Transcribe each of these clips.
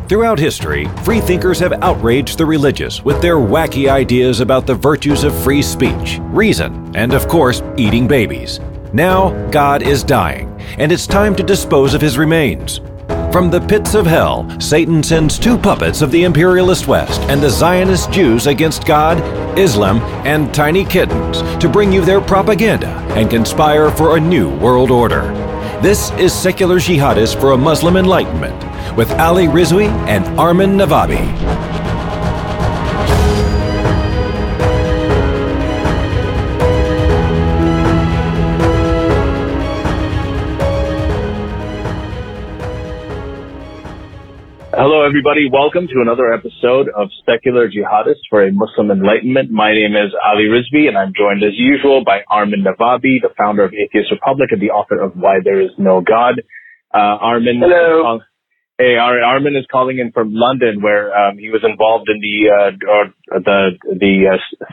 Throughout history, freethinkers have outraged the religious with their wacky ideas about the virtues of free speech, reason, and of course, eating babies. Now, God is dying, and it's time to dispose of his remains. From the pits of hell, Satan sends two puppets of the imperialist West and the Zionist Jews against God, Islam, and tiny kittens to bring you their propaganda and conspire for a new world order. This is Secular Jihadists for a Muslim Enlightenment with Ali Rizvi and Armin Navabi. Hello, everybody. Welcome to another episode of Secular Jihadists for a Muslim Enlightenment. My name is Ali Rizvi, and I'm joined as usual by Armin Navabi, the founder of Atheist Republic and the author of Why There Is No God. Armin. Hello. Hey, Armin is calling in from London, where he was involved in the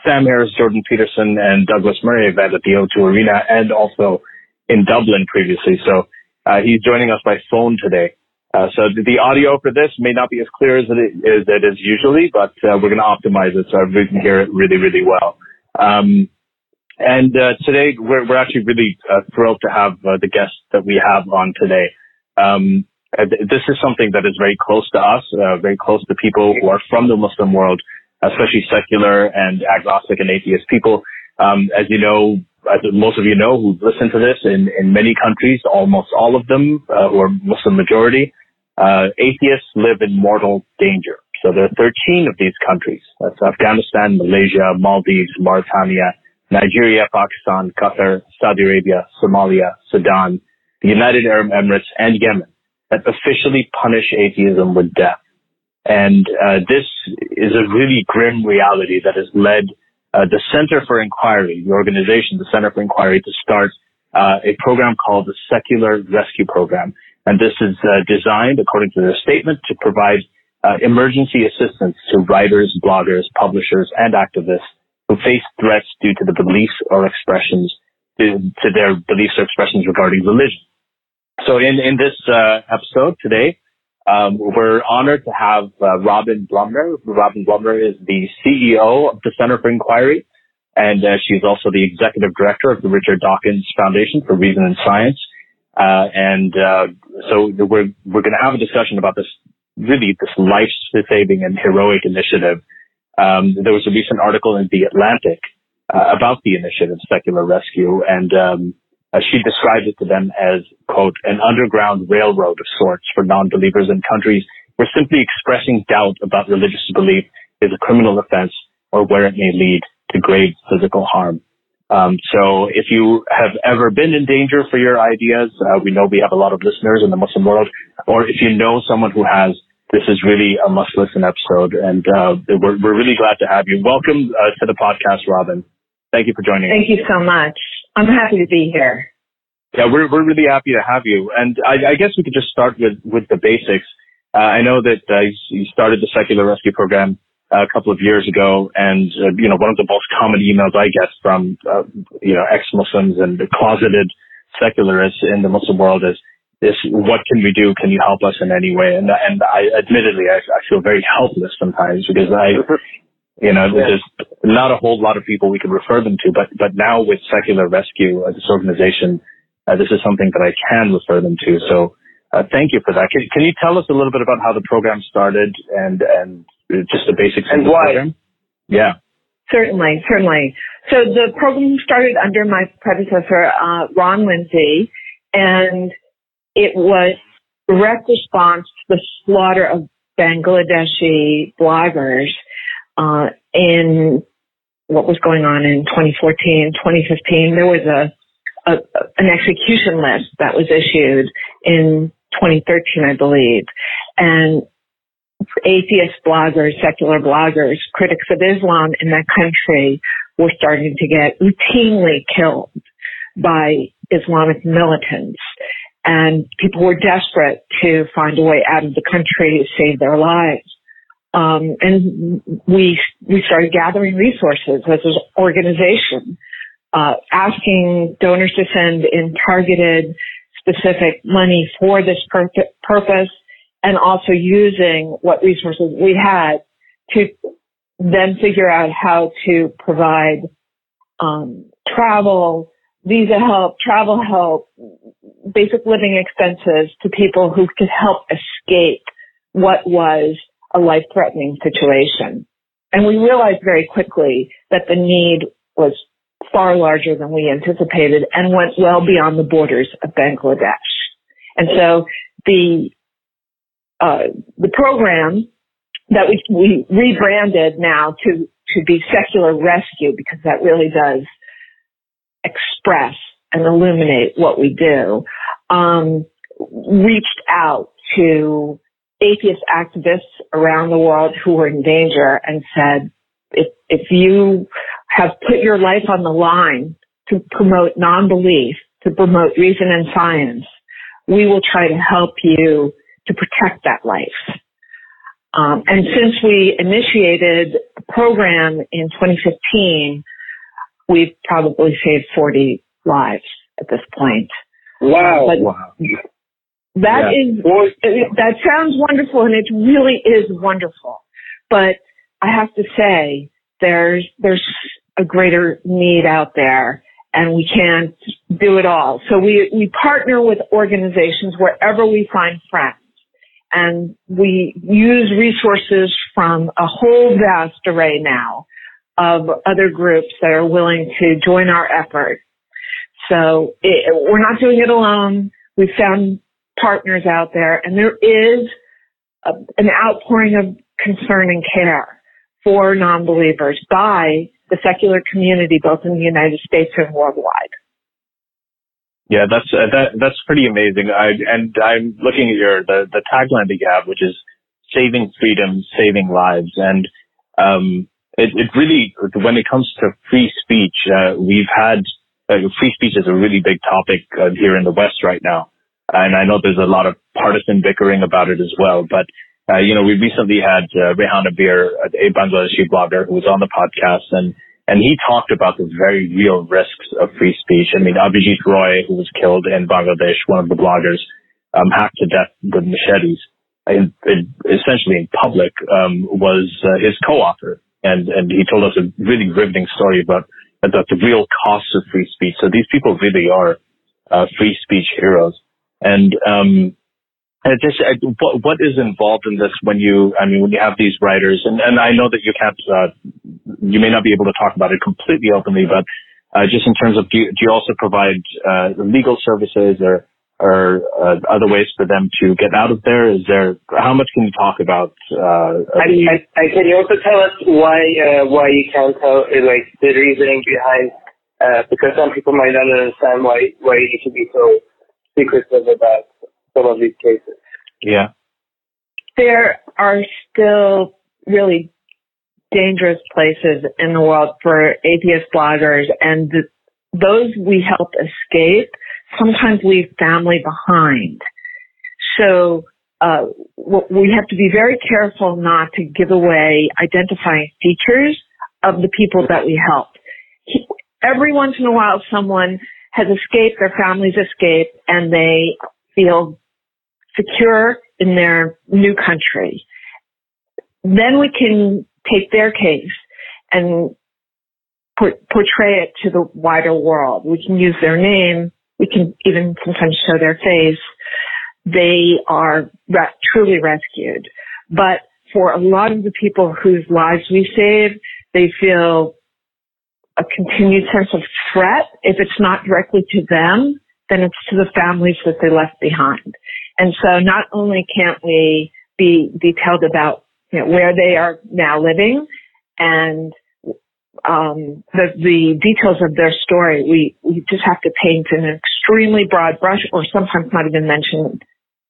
Sam Harris, Jordan Peterson, and Douglas Murray event at the O2 Arena, and also in Dublin previously. So he's joining us by phone today. So the audio for this may not be as clear as it is usually, but we're going to optimize it so everybody can hear it really, really well. Today we're actually really thrilled to have the guest that we have on today. This is something that is very close to us, very close to people who are from the Muslim world, especially secular and agnostic and atheist people. As you know, as most of you know who've listened to this, in many countries, almost all of them who are Muslim majority, atheists live in mortal danger. So there are 13 of these countries. That's Afghanistan, Malaysia, Maldives, Mauritania, Nigeria, Pakistan, Qatar, Saudi Arabia, Somalia, Sudan, the United Arab Emirates, and Yemen that officially punish atheism with death. And this is a really grim reality that has led the Center for Inquiry, the organization, the Center for Inquiry, to start a program called the Secular Rescue Program. And this is designed, according to their statement, to provide emergency assistance to writers, bloggers, publishers, and activists who face threats due to the beliefs or expressions, to their beliefs or expressions regarding religion. So in this episode today, we're honored to have Robyn Blumner. Robyn Blumner is the CEO of the Center for Inquiry, and she's also the executive director of the Richard Dawkins Foundation for Reason and Science. So we're going to have a discussion about this life-saving and heroic initiative. There was a recent article in The Atlantic about the initiative, Secular Rescue, and she described it to them as, quote, an underground railroad of sorts for non-believers in countries where simply expressing doubt about religious belief is a criminal offense or where it may lead to grave physical harm. So if you have ever been in danger for your ideas, we know we have a lot of listeners in the Muslim world, or if you know someone who has, this is really a must-listen episode, and we're really glad to have you. Welcome to the podcast, Robyn. Thank you for joining us. Thank you so much. I'm happy to be here. Yeah, we're really happy to have you. And I guess we could just start with the basics. I know that you started the Secular Rescue Program a couple of years ago, and one of the most common emails I get from ex-Muslims and closeted secularists in the Muslim world is what can we do? Can you help us in any way? And I admittedly I feel very helpless sometimes because there's not a whole lot of people we can refer them to, but now with Secular Rescue, this organization, this is something that I can refer them to. So thank you for that. Can you tell us a little bit about how the program started and just the basics of the program? Yeah. Certainly. So the program started under my predecessor, Ron Lindsay, and it was direct response to the slaughter of Bangladeshi bloggers in what was going on in 2014, 2015. There was an execution list that was issued in 2013, I believe, and atheist bloggers, secular bloggers, critics of Islam in that country were starting to get routinely killed by Islamic militants. And people were desperate to find a way out of the country to save their lives. And we started gathering resources as an organization, asking donors to send in targeted, specific money for this purpose, and also using what resources we had to then figure out how to provide travel, visa help, travel help, basic living expenses to people who could help escape what was a life-threatening situation. And we realized very quickly that the need was far larger than we anticipated and went well beyond the borders of Bangladesh. And so the program that we rebranded now to be Secular Rescue, because that really does express and illuminate what we do, reached out to atheist activists around the world who were in danger and said, if you have put your life on the line to promote non-belief, to promote reason and science, we will try to help you to protect that life. And since we initiated the program in 2015, we've probably saved 40 lives at this point. Wow. That sounds wonderful, and it really is wonderful. But I have to say, there's a greater need out there, and we can't do it all. So we partner with organizations wherever we find friends, and we use resources from a whole vast array now of other groups that are willing to join our effort. So we're not doing it alone. We've found partners out there, and there is an outpouring of concern and care for non-believers by the secular community, both in the United States and worldwide. Yeah, that's pretty amazing. I'm looking at the tagline that you have, which is saving freedom, saving lives. And it really, when it comes to free speech, we've had free speech is a really big topic here in the West right now. And I know there's a lot of partisan bickering about it as well. But, we recently had Rehan Abir, a Bangladeshi blogger who was on the podcast, and he talked about the very real risks of free speech. I mean, Abhijit Roy, who was killed in Bangladesh, one of the bloggers, hacked to death with machetes, essentially in public, was his co-author. And he told us a really riveting story about the real costs of free speech. So these people really are free speech heroes. And what is involved in this when you have these writers, and I know that you can't, you may not be able to talk about it completely openly, but just in terms of, do you also provide legal services or other ways for them to get out of there? How much can you talk about? Can you also tell us why you can't tell, like, the reasoning behind, because some people might not understand why you need to be so secretive about some of these cases. Yeah. There are still really dangerous places in the world for atheist bloggers, and those we help escape sometimes leave family behind. So we have to be very careful not to give away identifying features of the people that we help. Every once in a while, someone has escaped, their families escape, and they feel secure in their new country. Then we can take their case and portray it to the wider world. We can use their name. We can even sometimes show their face. They are truly rescued. But for a lot of the people whose lives we save, they feel a continued sense of threat. If it's not directly to them, then it's to the families that they left behind. And so not only can't we be detailed about where they are now living and the details of their story, we just have to paint an extremely broad brush, or sometimes not even mention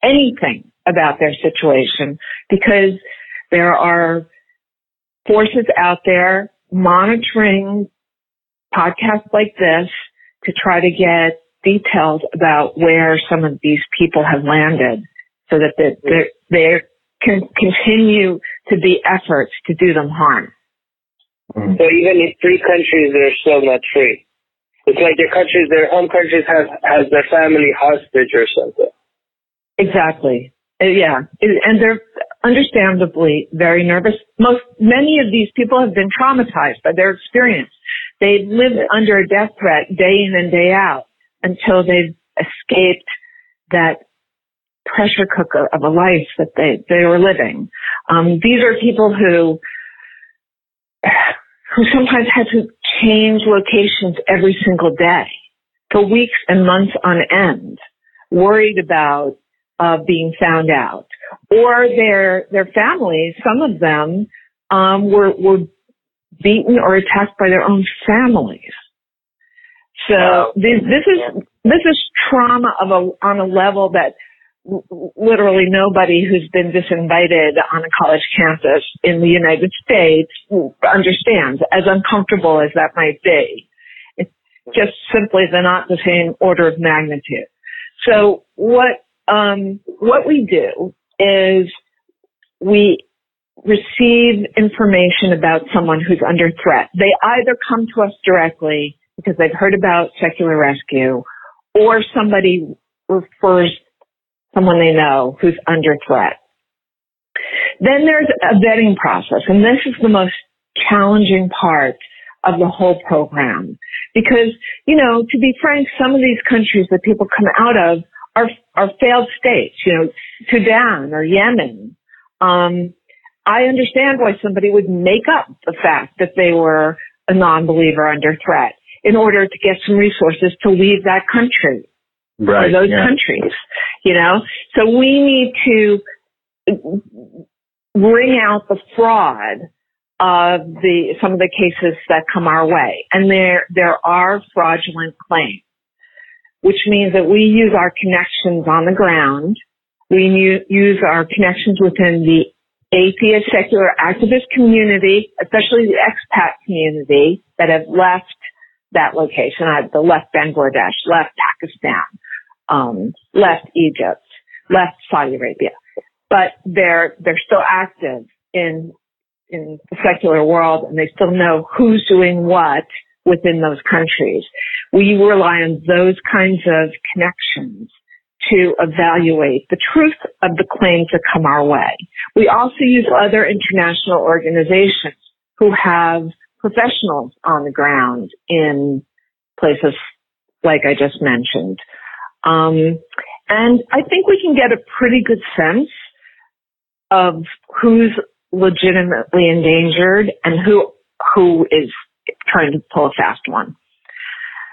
anything about their situation, because there are forces out there monitoring podcasts like this to try to get details about where some of these people have landed, so that there can continue to be efforts to do them harm. Mm-hmm. So even in free countries, they're still not free. It's like their home countries has their family hostage or something. Exactly. And they're understandably very nervous. Many of these people have been traumatized by their experience. They've lived under a death threat day in and day out until they've escaped that pressure cooker of a life that they were living. These are people who sometimes had to change locations every single day for weeks and months on end, worried about being found out. Or their families, some of them were beaten or attacked by their own families. So this is trauma on a level that literally nobody who's been disinvited on a college campus in the United States understands, as uncomfortable as that might be. It's just simply they're not the same order of magnitude. So what we do is we receive information about someone who's under threat. They either come to us directly because they've heard about secular rescue, or somebody refers someone they know who's under threat. Then there's a vetting process, and this is the most challenging part of the whole program. Because, to be frank, some of these countries that people come out of are failed states, Sudan or Yemen. I understand why somebody would make up the fact that they were a non-believer under threat in order to get some resources to leave that country. Right, or those countries, So we need to bring out the fraud of some of the cases that come our way. And there are fraudulent claims, which means that we use our connections on the ground. We use our connections within the atheist secular activist community, especially the expat community that have left that location, left Bangladesh, left Pakistan, left Egypt, left Saudi Arabia, but they're still active in the secular world, and they still know who's doing what within those countries. We rely on those kinds of connections to evaluate the truth of the claims that come our way. We also use other international organizations who have professionals on the ground in places like I just mentioned. And I think we can get a pretty good sense of who's legitimately endangered and who is trying to pull a fast one.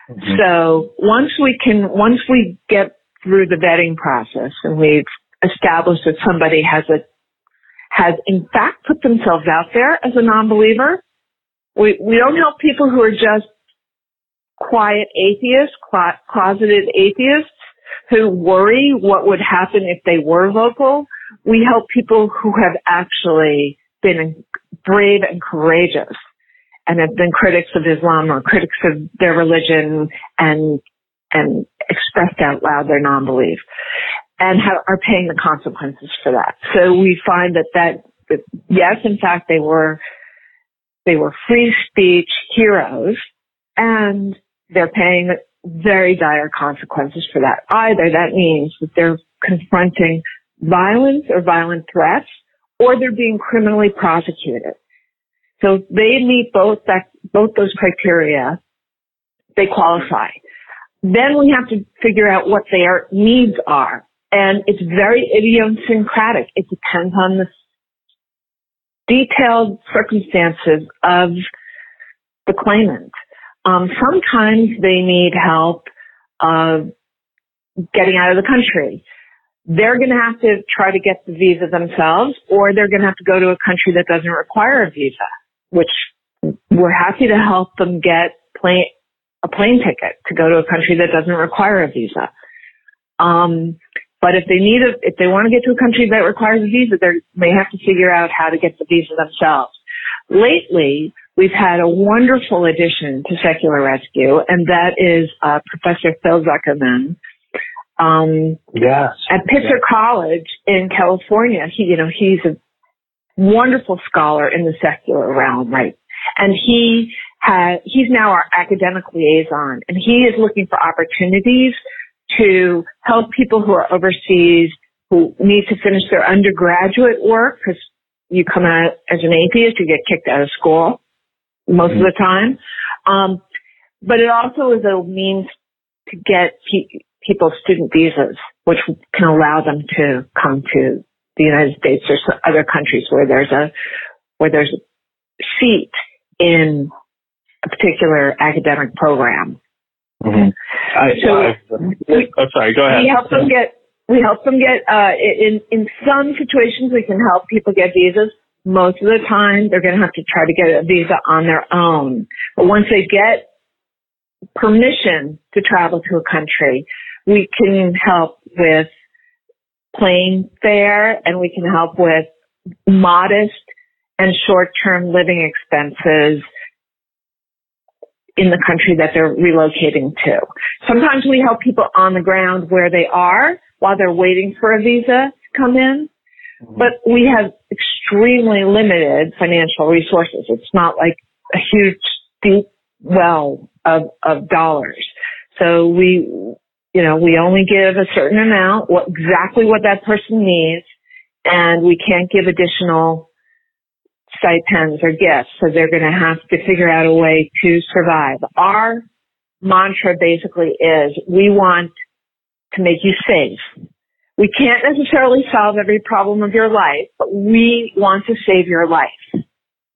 Mm-hmm. So once we get through the vetting process and we've established that somebody has in fact put themselves out there as a non-believer, we don't help people who are just quiet atheists, closeted atheists who worry what would happen if they were vocal. We help people who have actually been brave and courageous and have been critics of Islam or critics of their religion and expressed out loud their non-belief and are paying the consequences for that. So we find that yes, in fact, they were free speech heroes, and they're paying very dire consequences for that. Either that means that they're confronting violence or violent threats, or they're being criminally prosecuted. So if they meet both those criteria, they qualify. Then we have to figure out what their needs are. And it's very idiosyncratic. It depends on the detailed circumstances of the claimant. Sometimes they need help getting out of the country. They're going to have to try to get the visa themselves, or they're going to have to go to a country that doesn't require a visa, which we're happy to help them get a plane ticket to go to a country that doesn't require a visa. But if they want to get to a country that requires a visa, they may have to figure out how to get the visa themselves. Lately, we've had a wonderful addition to secular rescue, and that is Professor Phil Zuckerman. At Pitzer College in California. He's a wonderful scholar in the secular realm, right? And he's now our academic liaison, and he is looking for opportunities to help people who are overseas who need to finish their undergraduate work, because you come out as an atheist, you get kicked out of school most of the time. But it also is a means to get people student visas, which can allow them to come to the United States or other countries where there's a seat in a particular academic program. Mm-hmm. Sorry, go ahead. We help them get in some situations we can help people get visas. Most of the time they're going to have to try to get a visa on their own. But once they get permission to travel to a country, we can help with plane fare, and we can help with modest and short-term living expenses in the country that they're relocating to. Sometimes we help people on the ground where they are while they're waiting for a visa to come in, but we have extremely limited financial resources. It's not like a huge, deep well of dollars. So we only give a certain amount, exactly what that person needs, and we can't give additional stipends or gifts, so they're going to have to figure out a way to survive. Our mantra basically is, we want to make you safe. We can't necessarily solve every problem of your life, but we want to save your life.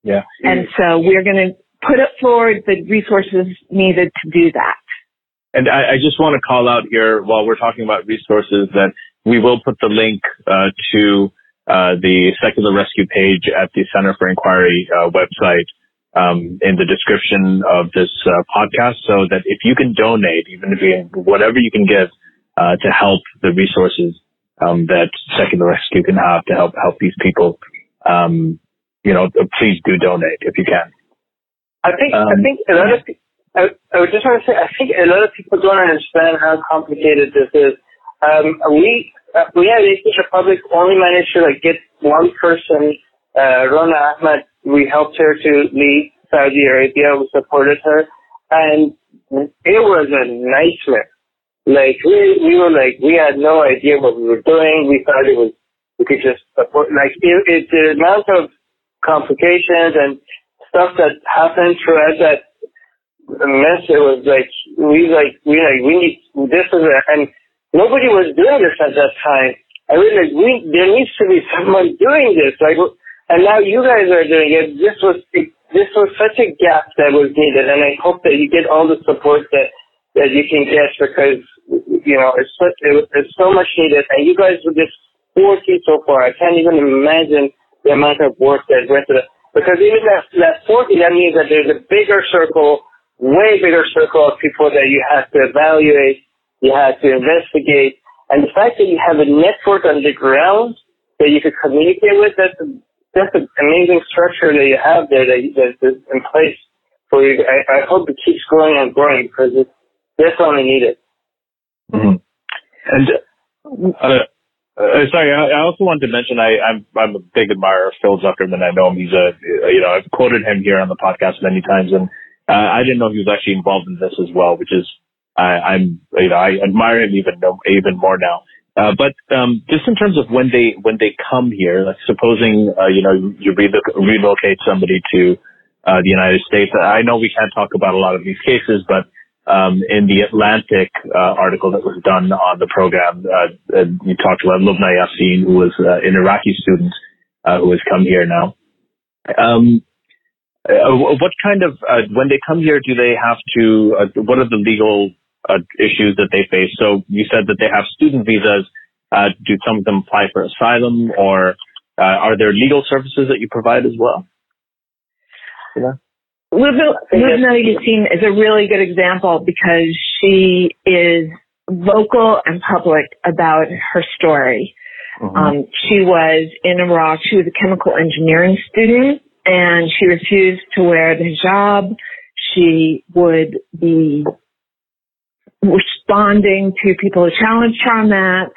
Yeah. And so we're going to put up forward the resources needed to do that. And I just want to call out here, while we're talking about resources, that we will put the link to the Secular Rescue page at the Center for Inquiry website in the description of this podcast, so that if you can donate, even if whatever you can give to help the resources that Secular Rescue can have to help these people, please do donate if you can. I think a lot of people, I would just want to say, I think a lot of people don't understand how complicated this is. We at Atheist Republic only managed to get one person, Rona Ahmed. We helped her to leave Saudi Arabia. We supported her, and it was a nightmare. We had no idea what we were doing. We thought we could just support. The amount of complications and stuff that happened throughout that mess, it was we need this, and nobody was doing this at that time. I mean, there needs to be someone doing this, and now you guys are doing it. This was such a gap that was needed, and I hope that you get all the support that you can get, because it's so much needed, and you guys were just 40 so far. I can't even imagine the amount of work that went to that. Because even that 40, that means that there's a way bigger circle of people that you have to evaluate, you have to investigate. And the fact that you have a network on the ground that you could communicate with, that's an amazing structure that you have there that's in place for you. I hope it keeps growing and growing, because it's definitely needed. Mm-hmm. And sorry, I also wanted to mention I'm a big admirer of Phil Zuckerman. I know him. He's I've quoted him here on the podcast many times, and I didn't know he was actually involved in this as well, which is I admire him even more now. But just in terms of when they come here, supposing you relocate somebody to the United States. I know we can't talk about a lot of these cases, but in the Atlantic article that was done on the program, you talked about Lubna Yassin, who was an Iraqi student who has come here now. What kind of, when they come here, do they have to, what are the legal issues that they face? So you said that they have student visas. Do some of them apply for asylum, or are there legal services that you provide as well? Yeah. Lubna Yassin is a really good example, because she is vocal and public about her story. Mm-hmm. She was in Iraq. She was a chemical engineering student, and she refused to wear the hijab. She would be responding to people who challenged her on that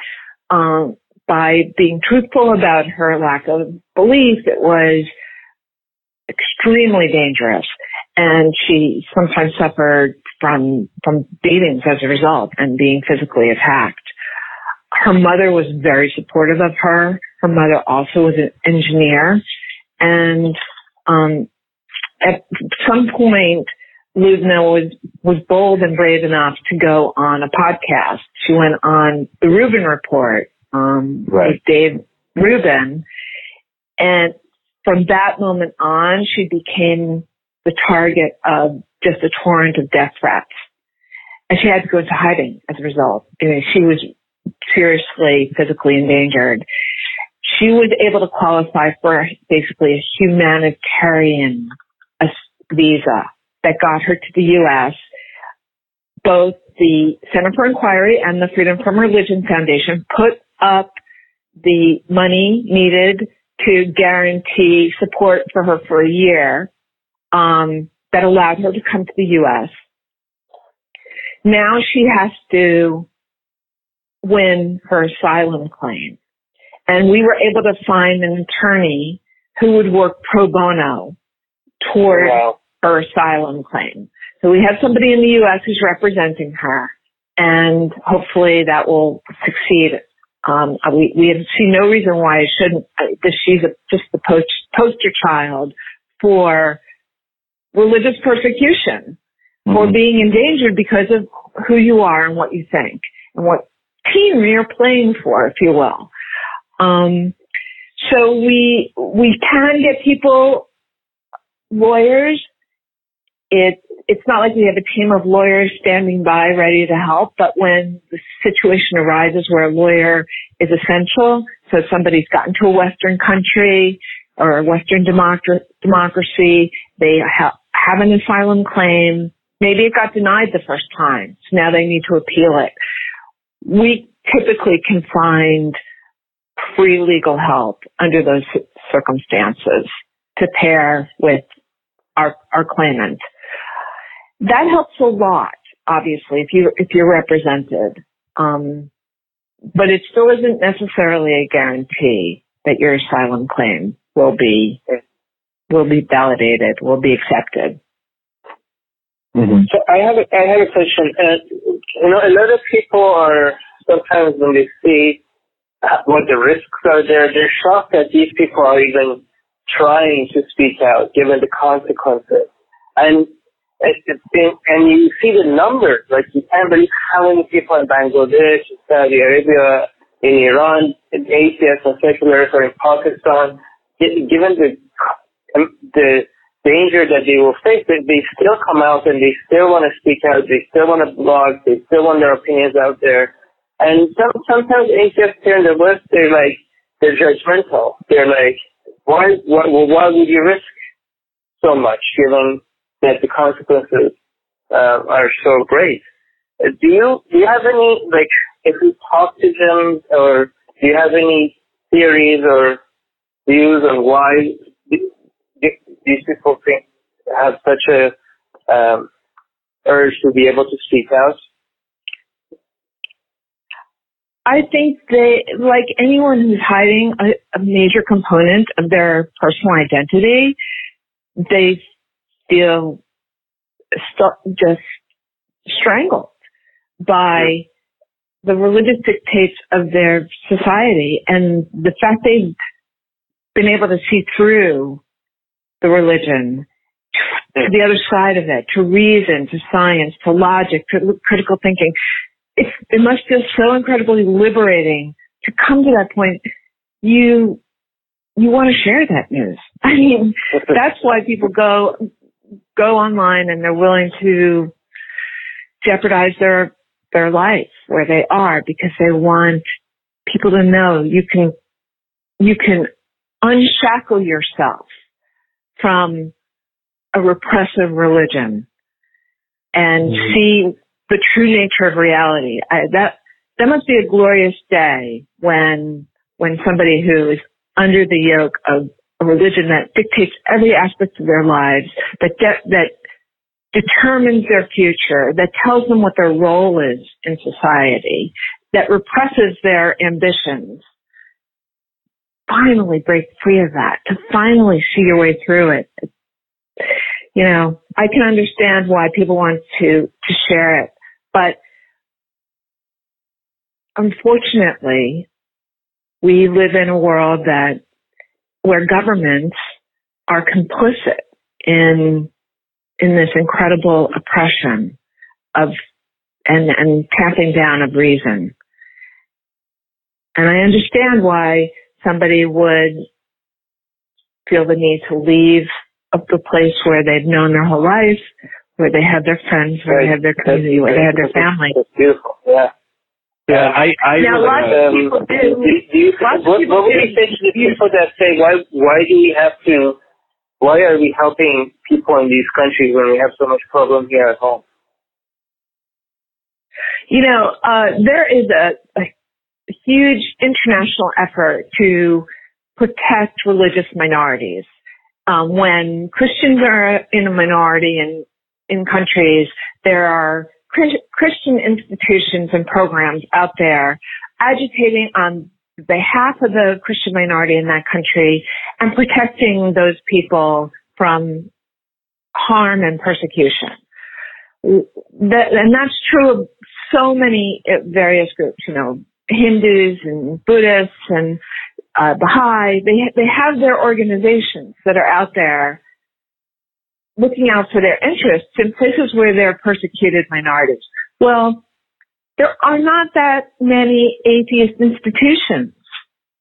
by being truthful about her lack of belief. It was extremely dangerous, and she sometimes suffered from beatings as a result and being physically attacked. Her mother was very supportive of her. Her mother also was an engineer. And at some point, Blumner was bold and brave enough to go on a podcast. She went on the Rubin Report with Dave Rubin. And from that moment on, she became the target of just a torrent of death threats. And she had to go into hiding as a result. I mean, she was seriously physically endangered. She was able to qualify for basically a humanitarian visa that got her to the U.S. Both the Center for Inquiry and the Freedom from Religion Foundation put up the money needed to guarantee support for her for a year that allowed her to come to the U.S. Now she has to win her asylum claim. And we were able to find an attorney who would work pro bono toward her asylum claim. So we have somebody in the U.S. who's representing her, and hopefully that will succeed. We have seen no reason why it shouldn't. She's just the poster child for religious persecution, for being endangered because of who you are and what you think and what team you're playing for, if you will. So we can get people lawyers. It's not like we have a team of lawyers standing by ready to help, but when the situation arises where a lawyer is essential, so somebody's gotten to a Western country or a Western democracy, they have an asylum claim, maybe it got denied the first time, so now they need to appeal it. We typically can find free legal help under those circumstances to pair with our claimant. That helps a lot, obviously, if you're represented. But it still isn't necessarily a guarantee that your asylum claim will be validated, will be accepted. Mm-hmm. So I have a question. A lot of people are sometimes when they see what the risks are there, they're shocked that these people are even trying to speak out, given the consequences. And you see the numbers, like you can't believe how many people in Bangladesh, in Saudi Arabia, in Iran, in atheists and secularists, or in Pakistan, given the danger that they will face, they still come out and they still want to speak out, they still want to blog, they still want their opinions out there. And sometimes atheists here in the West, they're judgmental. They're like, why would you risk so much, given that the consequences are so great? Do you have any, if you talk to them, or do you have any theories or views on why these people have such a urge to be able to speak out? I think they, like anyone who's hiding a major component of their personal identity, they feel just strangled by the religious dictates of their society, and the fact they've been able to see through the religion to the other side of it, to reason, to science, to logic, to critical thinking. It must feel so incredibly liberating to come to that point. You want to share that news. I mean, that's why people go online and they're willing to jeopardize their life where they are, because they want people to know you can unshackle yourself from a repressive religion and see the true nature of reality. That must be a glorious day when somebody who is under the yoke of a religion that dictates every aspect of their lives, that determines their future, that tells them what their role is in society, that represses their ambitions, finally break free of that, to finally see your way through it. I can understand why people want to share it, but unfortunately, we live in a world where governments are complicit in this incredible oppression and tamping down of reason. And I understand why somebody would feel the need to leave the place where they've known their whole life, where they have their friends, where they have their community, where they have their family. That's beautiful. Yeah. Yeah, Now, lots of people do. What would you say to the people that say, why are we helping people in these countries when we have so much problem here at home? There is a huge international effort to protect religious minorities. When Christians are in a minority in countries, there are Christian institutions and programs out there agitating on behalf of the Christian minority in that country and protecting those people from harm and persecution. And that's true of so many various groups, Hindus and Buddhists and Baha'i. They have their organizations that are out there looking out for their interests in places where there are persecuted minorities. Well, there are not that many atheist institutions.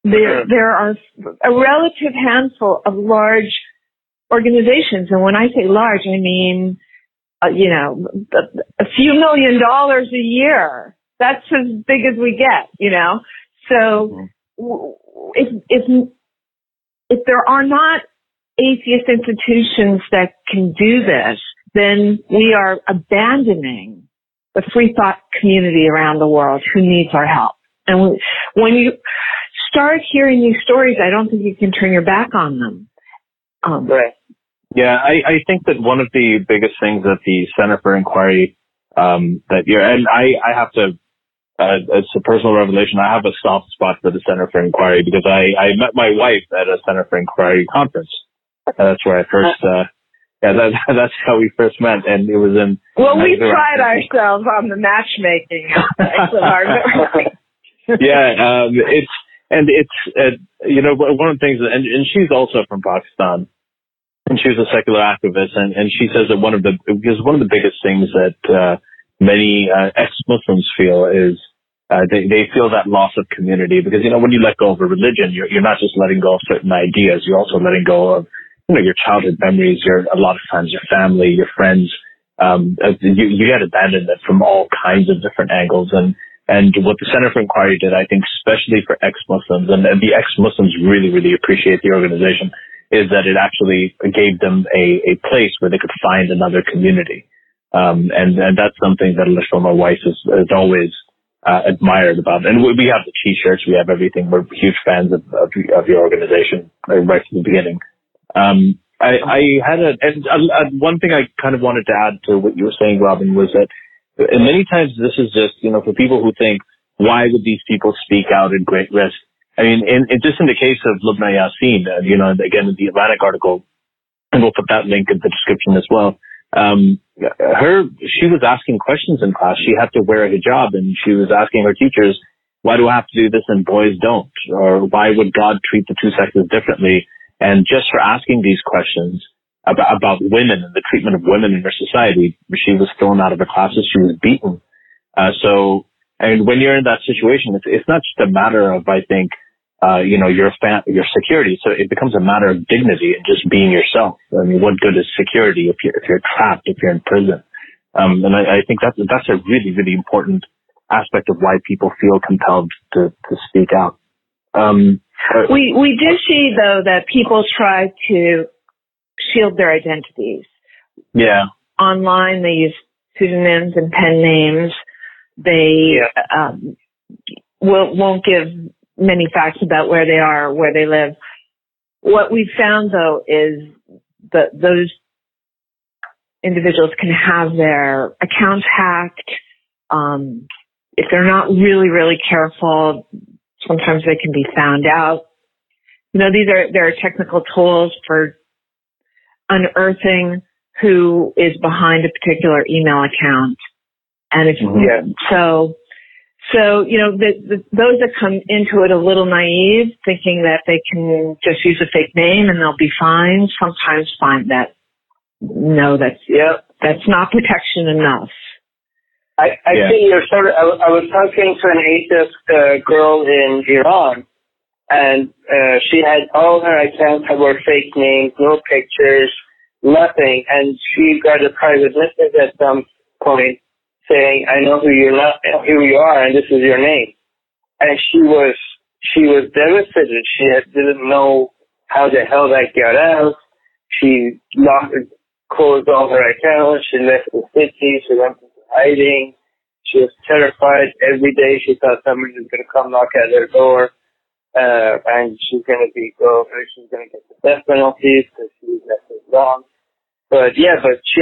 There are a relative handful of large organizations. And when I say large, I mean, a few $1 million a year. That's as big as we get, So if there are not atheist institutions that can do this, then we are abandoning the free thought community around the world who needs our help. And when you start hearing these stories, I don't think you can turn your back on them. Right. Yeah, I think that one of the biggest things that the Center for Inquiry, and I have to, it's a personal revelation, I have a soft spot for the Center for Inquiry because I met my wife at a Center for Inquiry conference. That's where I first, that's how we first met, and it was in. Well, we pride ourselves on the matchmaking aspect of our. Yeah, one of the things, and she's also from Pakistan, and she was a secular activist, and she says that one of the biggest things that many ex-Muslims feel is they feel that loss of community because when you let go of a religion, you're not just letting go of certain ideas, you're also letting go of your childhood memories, a lot of times your family, your friends. You get abandoned from all kinds of different angles, and what the Center for Inquiry did, I think, especially for ex-Muslims, and the ex-Muslims really, really appreciate the organization, is that it actually gave them a place where they could find another community. And that's something that my wife has always admired about. And we have the T-shirts, we have everything. We're huge fans of your organization right from the beginning. I had one thing I kind of wanted to add to what you were saying, Robyn, was that many times this is just, for people who think, why would these people speak out at great risk? I mean, just in the case of Lubna Yassin, again, in the Atlantic article, and we'll put that link in the description as well. She was asking questions in class. She had to wear a hijab, and she was asking her teachers, why do I have to do this and boys don't? Or why would God treat the two sexes differently? And just for asking these questions about women and the treatment of women in her society, she was thrown out of her classes. She was beaten. And when you're in that situation, it's not just a matter of, I think, your security. So it becomes a matter of dignity and just being yourself. I mean, what good is security if you're trapped, if you're in prison? And I think that's a really, really important aspect of why people feel compelled to speak out. We do see, though, that people try to shield their identities. Yeah. Online, they use pseudonyms and pen names. They won't give many facts about where they are, where they live. What we've found, though, is that those individuals can have their accounts hacked. If they're not really, really careful, sometimes they can be found out. There are technical tools for unearthing who is behind a particular email account. And so So, those that come into it a little naive, thinking that they can just use a fake name and they'll be fine, sometimes find that, no, that's not protection enough. I think you're sort of, I was talking to an atheist girl in Iran, and she had all her accounts were fake names, no pictures, nothing, and she got a private message at some point saying, I know who you are, and this is your name. And she was devastated. She didn't know how the hell that got out. She closed all her accounts. She left the city. She went into hiding. She was terrified. Every day she thought somebody was going to come knock at her door, and she's going to get the death penalty because she was left wrong. But she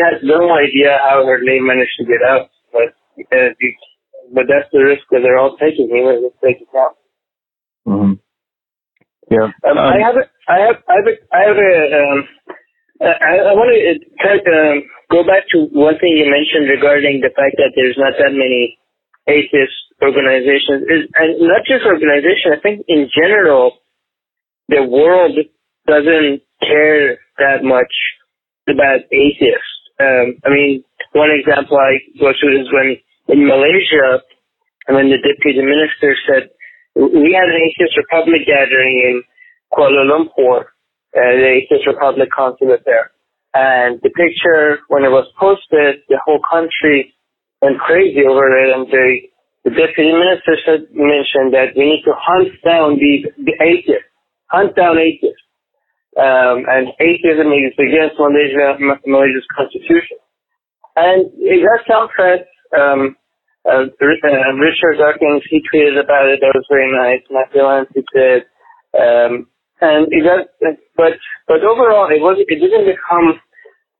had no idea how her name managed to get out. But that's the risk that they're all taking. Let's take it now. Mm-hmm. Yeah. I want to go back to one thing you mentioned regarding the fact that there's not that many atheist organizations, and not just organizations. I think in general, the world doesn't care that much about atheists. One example I go to is when in Malaysia, when the deputy minister said, we had an atheist republic gathering in Kuala Lumpur, the atheist republic consulate there. And the picture, when it was posted, the whole country went crazy over it. And the deputy minister mentioned that we need to hunt down the atheists, hunt down atheists. And atheism is against Malaysia's constitution. And it got some press. Richard Dawkins, he tweeted about it. That was very nice. Matthew Lance did. And it got, but overall, it didn't become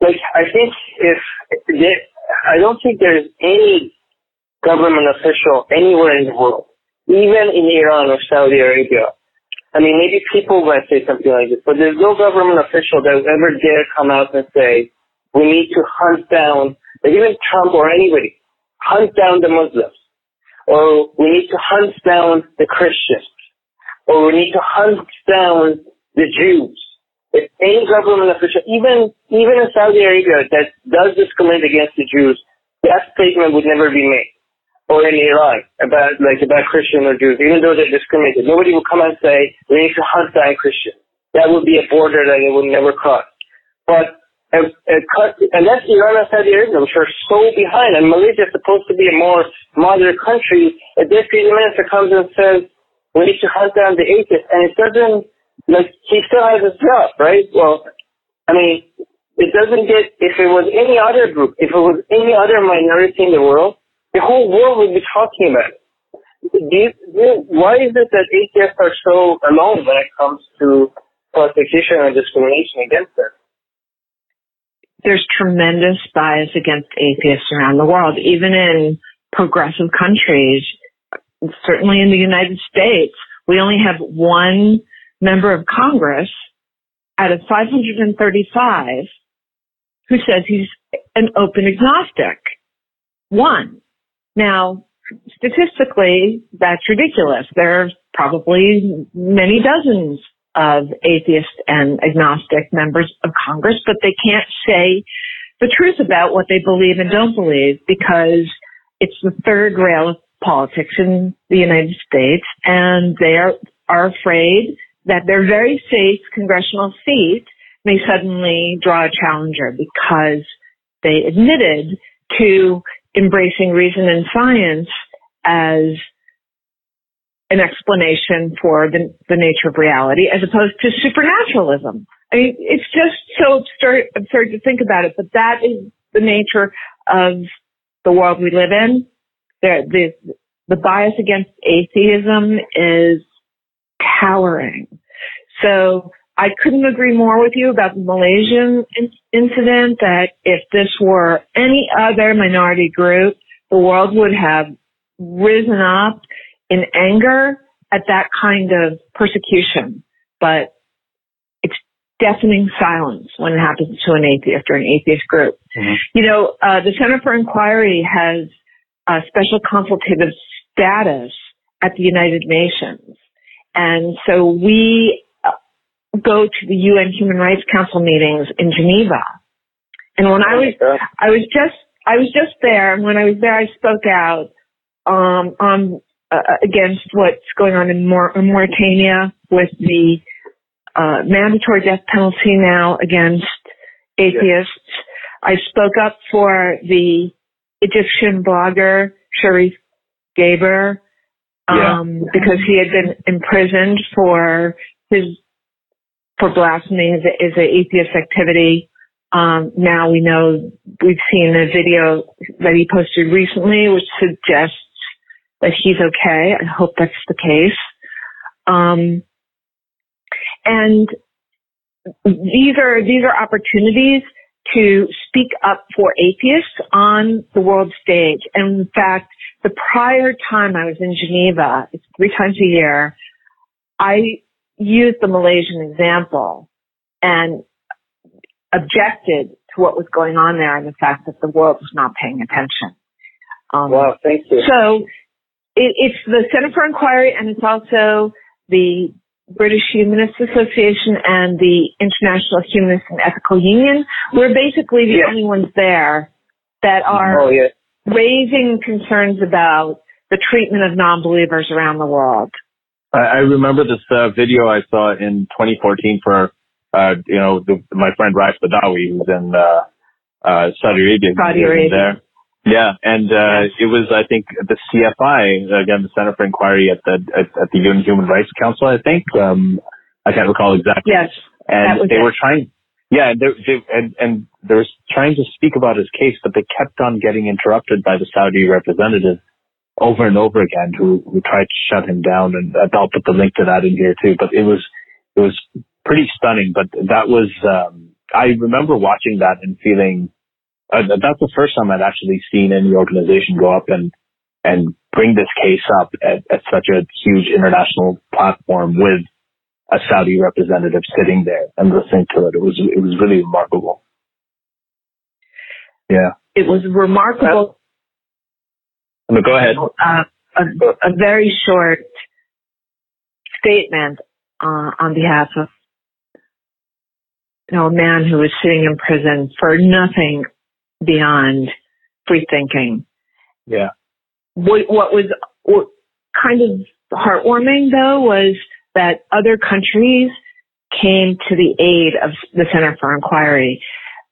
like, I don't think there's any government official anywhere in the world, even in Iran or Saudi Arabia. Maybe people might say something like this, but there's no government official that would ever dare come out and say, we need to hunt down, like even Trump or anybody, hunt down the Muslims, or we need to hunt down the Christians, or we need to hunt down the Jews. If any government official, even in Saudi Arabia that does discriminate against the Jews, that statement would never be made. Or in Iran, about Christian or Jews, even though they're discriminated. Nobody would come and say, we need to hunt down Christians. That would be a border that they would never cross. But, and that's Iran and Saudi Arabia, which are so behind. And Malaysia is supposed to be a more moderate country. A deputy minister comes and says, we need to hunt down the atheists. And it doesn't, he still has his job, right? Well, it doesn't get, if it was any other group, if it was any other minority in the world, the whole world would be talking about it. Why is it that atheists are so alone when it comes to persecution and discrimination against them? There's tremendous bias against atheists around the world, even in progressive countries. Certainly in the United States, we only have one member of Congress out of 535 who says he's an open agnostic. One. Now, statistically, that's ridiculous. There are probably many dozens of atheist and agnostic members of Congress, but they can't say the truth about what they believe and don't believe because it's the third rail of politics in the United States, and they are afraid that their very safe congressional seat may suddenly draw a challenger because they admitted to embracing reason and science as an explanation for the nature of reality as opposed to supernaturalism. It's just so absurd to think about it, but that is the nature of the world we live in. The bias against atheism is towering. So I couldn't agree more with you about the Malaysian incident, that if this were any other minority group, the world would have risen up in anger at that kind of persecution. But it's deafening silence when it happens to an atheist or an atheist group. Mm-hmm. The Center for Inquiry has special consultative status at the United Nations. And so we go to the UN Human Rights Council meetings in Geneva. And when I was just there, and when I was there, I spoke out against what's going on in Mauritania with the mandatory death penalty now against atheists. I spoke up for the Egyptian blogger Sharif Gaber because he had been imprisoned for blasphemy as an atheist activity. Now we know, we've seen a video that he posted recently which suggests that he's okay. I hope that's the case. And these are opportunities to speak up for atheists on the world stage. And in fact, the prior time I was in Geneva, it's 3 times a year, I used the Malaysian example and objected to what was going on there and the fact that the world was not paying attention. Wow, thank you. So it's the Center for Inquiry, and it's also the British Humanists Association and the International Humanist and Ethical Union. We're basically the only ones there that are raising concerns about the treatment of non-believers around the world. I remember this video I saw in 2014 for my friend Raif Badawi, who's in Saudi Arabia. There. Yeah, and it was, I think, the CFI, again, the Center for Inquiry at the UN Human Rights Council, I think. I can't recall exactly. Yes, and they were trying, and they were trying to speak about his case, but they kept on getting interrupted by the Saudi representative over and over again, who tried to shut him down. And I'll put the link to that in here too. But it was pretty stunning. But that was, I remember watching that and feeling. That's the first time I'd actually seen any organization go up and bring this case up at such a huge international platform with a Saudi representative sitting there and listening to it. It was really remarkable. Yeah. It was remarkable. Go ahead. A very short statement on behalf of a man who was sitting in prison for nothing beyond free thinking. Yeah. What was kind of heartwarming, though, was that other countries came to the aid of the Center for Inquiry,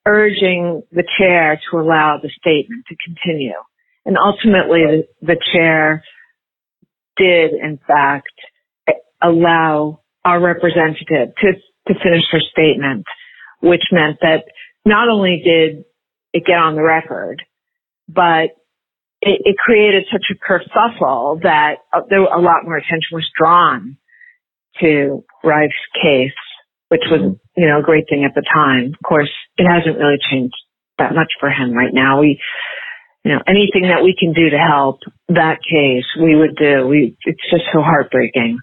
urging the chair to allow the statement to continue. And ultimately, the chair did, in fact, allow our representative to finish her statement, which meant that not only did it get on the record, but it created such a kerfuffle that there a lot more attention was drawn to Raif's case, which was, a great thing at the time. Of course, it hasn't really changed that much for him right now. Anything that we can do to help that case, we would do. It's just so heartbreaking.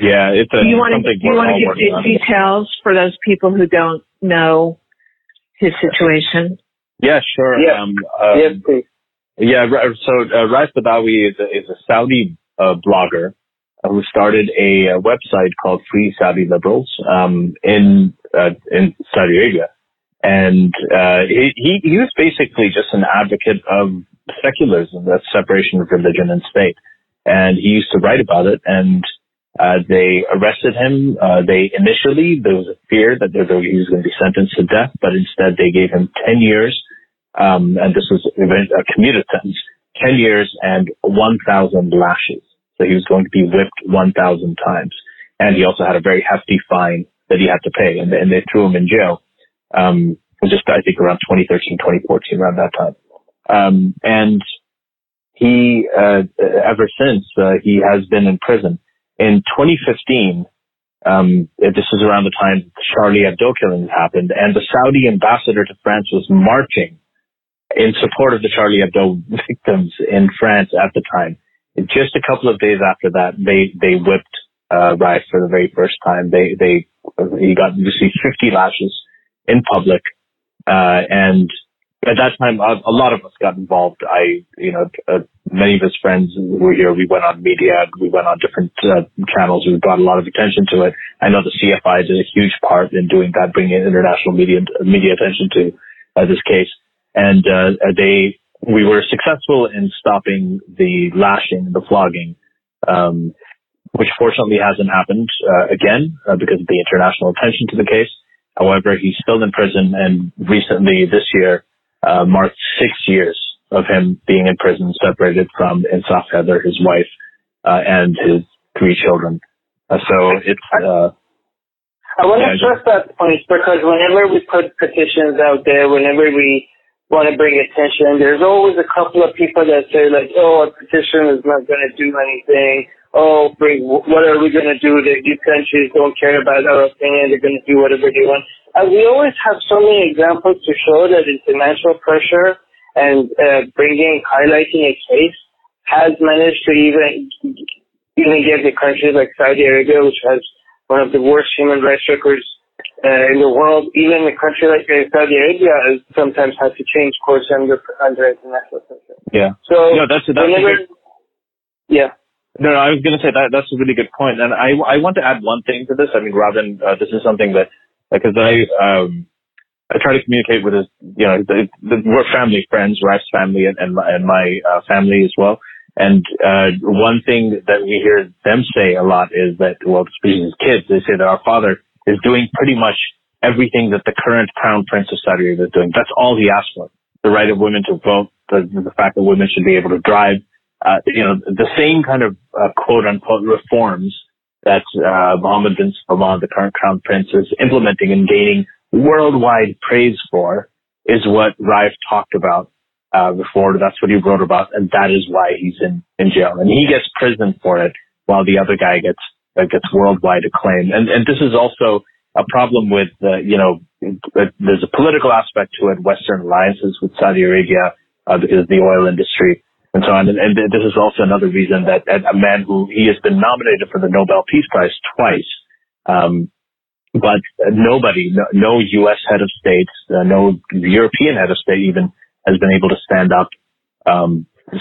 Yeah, it's do you want to give details for those people who don't know his situation? Yeah, sure. Yes, please. Yeah, so Raif Badawi is a Saudi blogger who started a website called Free Saudi Liberals in Saudi Arabia. And he was basically just an advocate of secularism, that separation of religion and state. And he used to write about it, and they arrested him. There was a fear that he was going to be sentenced to death, but instead they gave him 10 years. And this was a commuted sentence, 10 years and 1,000 lashes. So he was going to be whipped 1,000 times. And he also had a very hefty fine that he had to pay. And they threw him in jail. Just, I think, around 2013, 2014, around that time. And he, ever since, he has been in prison. In 2015, this is around the time the Charlie Hebdo killings happened, and the Saudi ambassador to France was marching in support of the Charlie Hebdo victims in France at the time. And just a couple of days after that, they whipped Raif for the very first time. He received 50 lashes in public, and at that time, a lot of us got involved. Many of his friends were here. We went on media. We went on different channels. We brought a lot of attention to it. I know the CFI did a huge part in doing that, bringing international media attention to this case. And we were successful in stopping the lashing, the flogging, which fortunately hasn't happened again because of the international attention to the case. However, he's still in prison, and recently this year marked 6 years of him being in prison, separated from Insaf Heather, his wife, and his 3 children. So it's... I want to stress that point because whenever we put petitions out there, whenever we want to bring attention, there's always a couple of people that say like, oh, a petition is not going to do anything. Oh, what are we going to do? These countries don't care about our opinion. They're going to do whatever they want. And we always have so many examples to show that international pressure and highlighting a case has managed to even get the countries like Saudi Arabia, which has one of the worst human rights records in the world. Even a country like Saudi Arabia has sometimes had to change course under international pressure. Yeah. So that's yeah. No, I was going to say that's a really good point. And I want to add one thing to this. I mean, Robyn, this is something that, because I try to communicate with his, we're family friends, Rife's family and my family as well. And one thing that we hear them say a lot is that, well, especially as kids, they say that our father is doing pretty much everything that the current Crown Prince of Saudi Arabia is doing. That's all he asked for. The right of women to vote, the fact that women should be able to drive. The same kind of quote unquote reforms that Mohammed bin Salman, the current crown prince, is implementing and gaining worldwide praise for is what Raif talked about before. That's what he wrote about, and that is why he's in jail. And he gets prison for it, while the other guy gets worldwide acclaim. And this is also a problem with there's a political aspect to it, Western alliances with Saudi Arabia because of the oil industry. And so on. And this is also another reason that a man he has been nominated for the Nobel Peace Prize twice, but no U.S. head of state, no European head of state even has been able to stand up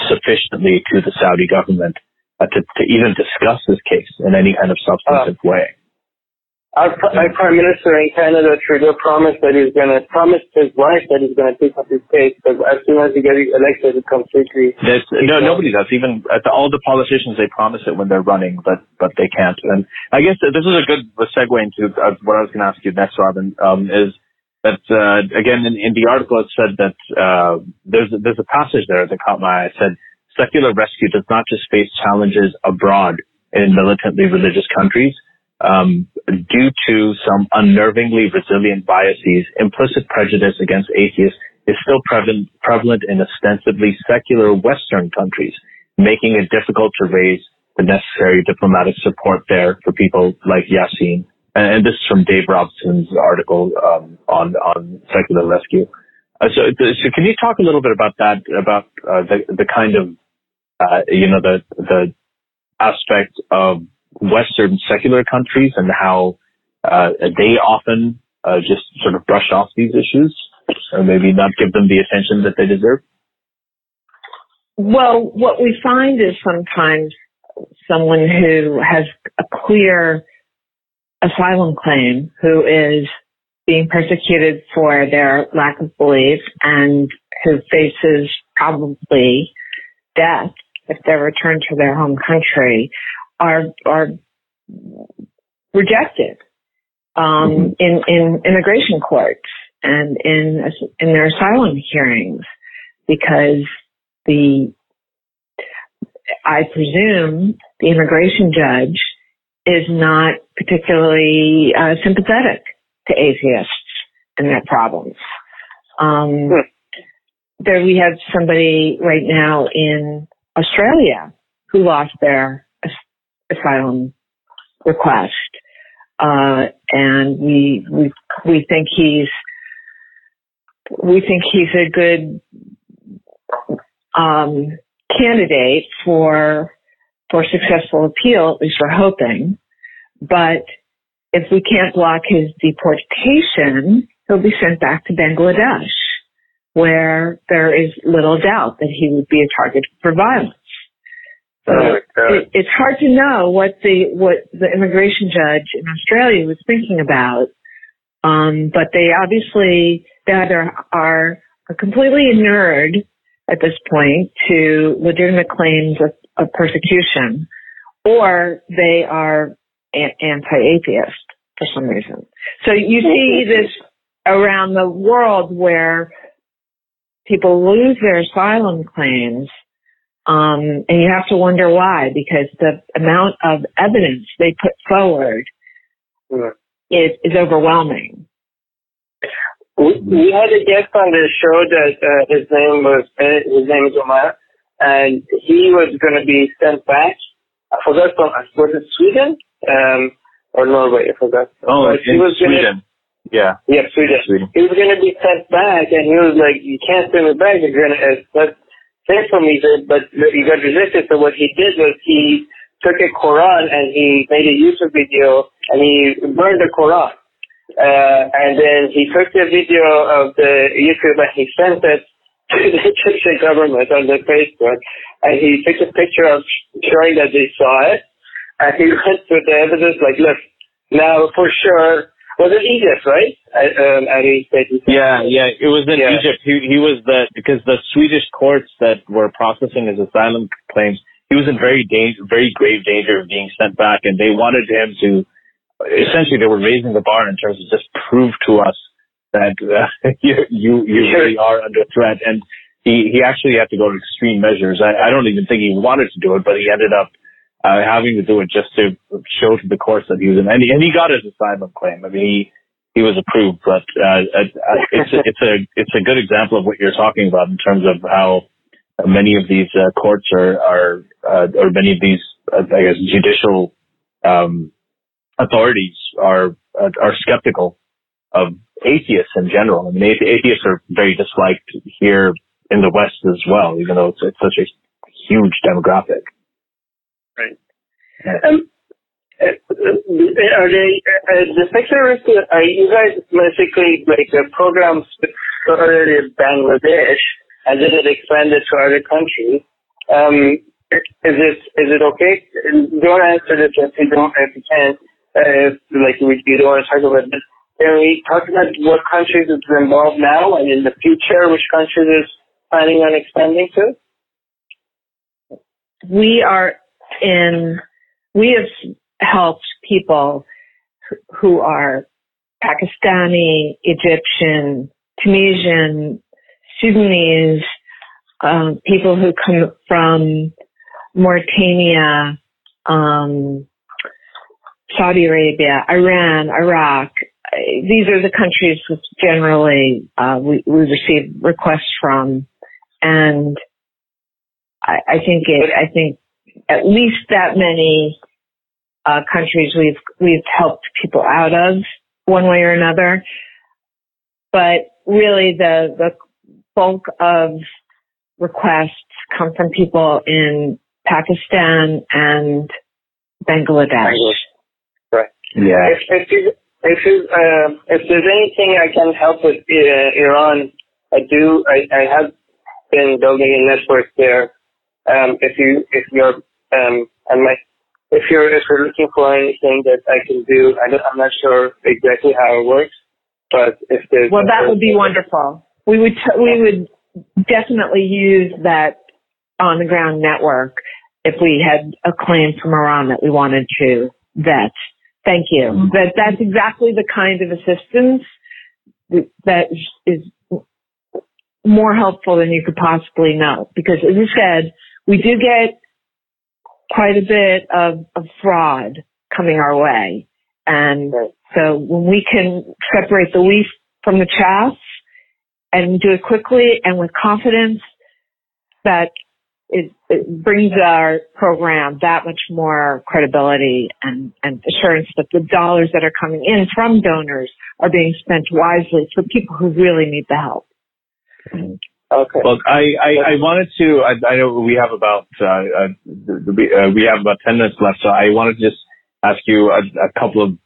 sufficiently to the Saudi government to even discuss this case in any kind of substantive way. Our Prime Minister in Canada, Trudeau, promised his wife that he's going to take up his case, because as soon as he gets elected, it comes quickly. Nobody does. Even all the politicians, they promise it when they're running, but they can't. And I guess this is a good segue into what I was going to ask you next, Robyn, is that, again, in the article, it said that there's a passage there that caught my eye. It said, secular rescue does not just face challenges abroad in militantly religious countries. Due to some unnervingly resilient biases, implicit prejudice against atheists is still prevalent in ostensibly secular Western countries, making it difficult to raise the necessary diplomatic support there for people like Yassine. And this is from Dave Robson's article on secular rescue. So can you talk a little bit about that, about the kind of the aspect of Western secular countries and how they often just sort of brush off these issues, or maybe not give them the attention that they deserve? Well, what we find is sometimes someone who has a clear asylum claim, who is being persecuted for their lack of belief and who faces probably death if they're returned to their home country, are rejected in immigration courts and in their asylum hearings, because I presume the immigration judge is not particularly sympathetic to atheists and their problems. There we have somebody right now in Australia who lost their asylum request, and we think he's a good candidate for successful appeal, at least we're hoping. But if we can't block his deportation, he'll be sent back to Bangladesh. where there is little doubt that he would be a target for violence. So it's hard to know what the immigration judge in Australia was thinking about, but they obviously either are completely inured at this point to legitimate claims of persecution, or they are anti-atheist for some reason. So you see this around the world where people lose their asylum claims, and you have to wonder why, because the amount of evidence they put forward is overwhelming. We had a guest on the show that his name is Omar, and he was going to be sent back. I forgot was it Sweden or Norway? I forgot. Oh, he was Sweden. Yeah, Sweden. He was going to be sent back, and he was like, "You can't send me back. You're going to that's safe for me." But he got rejected. So what he did was he took a Quran and he made a YouTube video and he burned the Quran. And then he took the video of the YouTube and he sent it to the Egyptian government on the Facebook. And he took a picture of showing that they saw it. And he went to the evidence like, look, now for sure, was it Egypt, right? Yeah, it was in Egypt. He was because the Swedish courts that were processing his asylum claims, he was in very grave danger of being sent back, and they wanted him to, essentially they were raising the bar in terms of just prove to us that you really are under threat. And he actually had to go to extreme measures. I don't even think he wanted to do it, but he ended up having to do it just to show to the courts that he was in, and he got his asylum claim. I mean, he was approved, but it's a good example of what you're talking about in terms of how many of these courts or many of these I guess judicial authorities are skeptical of atheists in general. I mean, atheists are very disliked here in the West as well, even though it's such a huge demographic. Right. Are they the secularists? Are you guys basically like the programs started in Bangladesh and then it expanded to other countries? Is it okay? Don't answer this if you can. Like you don't want to talk about this. Can we talk about what countries it's involved now and in the future, which countries is planning on expanding to? We have helped people who are Pakistani, Egyptian, Tunisian, Sudanese, people who come from Mauritania, Saudi Arabia, Iran, Iraq. These are the countries which generally we receive requests from, and I think at least that many countries we've helped people out of one way or another. But really the bulk of requests come from people in Pakistan and Bangladesh. Right. Yeah. If there's anything I can help with Iran, I have been building a network there. If you're looking for anything that I can do, I'm not sure exactly how it works, but if there's that would be wonderful. We would definitely use that on the ground network if we had a claim from Iran that we wanted to vet. Thank you. Mm-hmm. That's exactly the kind of assistance that is more helpful than you could possibly know. Because as you said, we do get quite a bit of fraud coming our way. And so when we can separate the wheat from the chaff and do it quickly and with confidence, that it brings our program that much more credibility and assurance that the dollars that are coming in from donors are being spent wisely for people who really need the help. Okay. Well, I wanted to. I know we have about 10 minutes left, so I wanted to just ask you a couple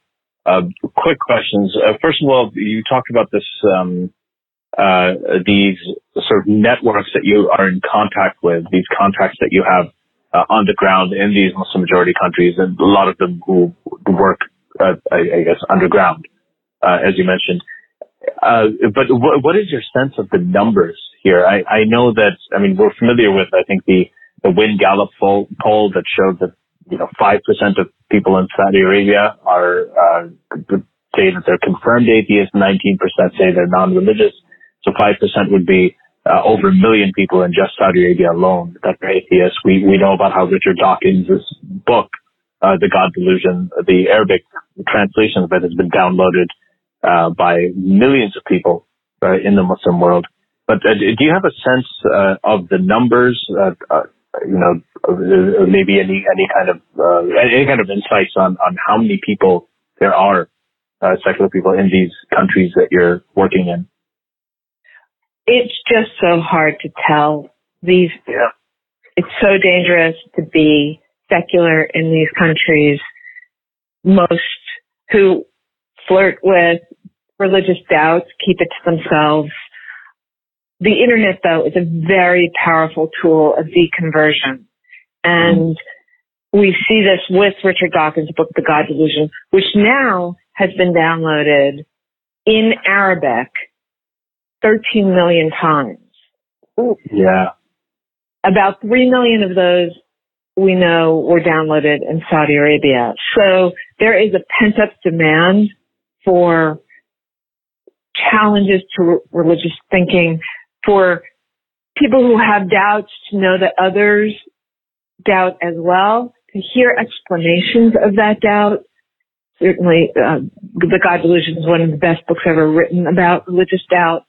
of quick questions. First of all, you talked about this these sort of networks that you are in contact with, these contacts that you have on the ground in these Muslim majority countries, and a lot of them who work, I guess, underground, as you mentioned. But what is your sense of the numbers here? I know that, I mean, we're familiar with, I think, the Wynn Gallup poll that showed that, 5% of people in Saudi Arabia are say that they're confirmed atheists, 19% say they're non-religious. So 5% would be over 1 million people in just Saudi Arabia alone that are atheists. We know about how Richard Dawkins' book, The God Delusion, the Arabic translation of it has been downloaded by millions of people in the Muslim world. But do you have a sense of the numbers? Maybe any kind of insights on how many people there are, secular people in these countries that you're working in? It's just so hard to tell. It's so dangerous to be secular in these countries. Most who flirt with religious doubts keep it to themselves. The internet, though, is a very powerful tool of deconversion. And we see this with Richard Dawkins' book, The God Delusion, which now has been downloaded in Arabic 13 million times. Ooh. Yeah. About 3 million of those we know were downloaded in Saudi Arabia. So there is a pent-up demand for challenges to religious thinking, for people who have doubts to know that others doubt as well, to hear explanations of that doubt. Certainly, The God Delusion is one of the best books ever written about religious doubt.